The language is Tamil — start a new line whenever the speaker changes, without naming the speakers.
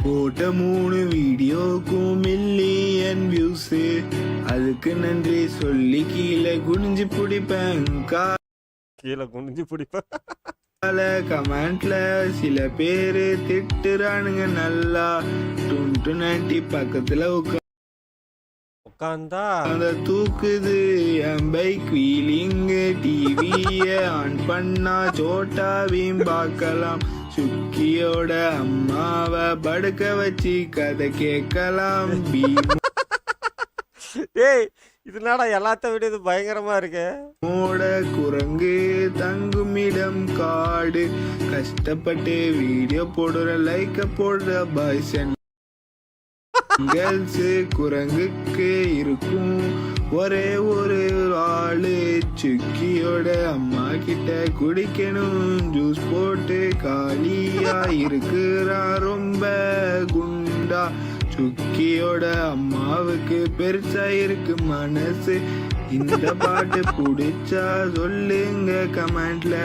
போட்ட 3 வீடியோக்கும் மில்லியன் வியூஸ். அதுக்கு நன்றி சொல்லி கீழே குனிஞ்சு பிடிப்பேன். கமெண்ட்ல சில பேரு திட்டுறானுங்க நல்லா. 290 பக்கத்துல
உட்காந்தா
தூக்குது என் பைக் வீலிங். டிவிய ஆன் பண்ணா சோட்டாவையும் பார்க்கலாம். சுக்கியோட அம்மாவை படுக்க வச்சு கதை கேட்கலாம்.
ஏய் இதனால எல்லாத்த விட இது பயங்கரமா இருக்கு.
மோட குரங்கு தங்குமிடம் காடு. கஷ்டப்பட்டு வீடியோ போடுற லைக்க போடுற பாய்ஸ் அண்ட் கேர்ள்ஸ். குரங்குக்கு இருக்கும் ஒரே ஒரு ஆளு. சுக்கியோட அம்மா கிட்ட குடிக்கணும் ஜூஸ் போட்டு. காலியா இருக்கிறா ரொம்ப குண்டா. சுக்கியோட அம்மாவுக்கு பெருசா இருக்கு மனசு. இந்த பாட்டு பிடிச்சா சொல்லுங்க கமெண்ட்ல.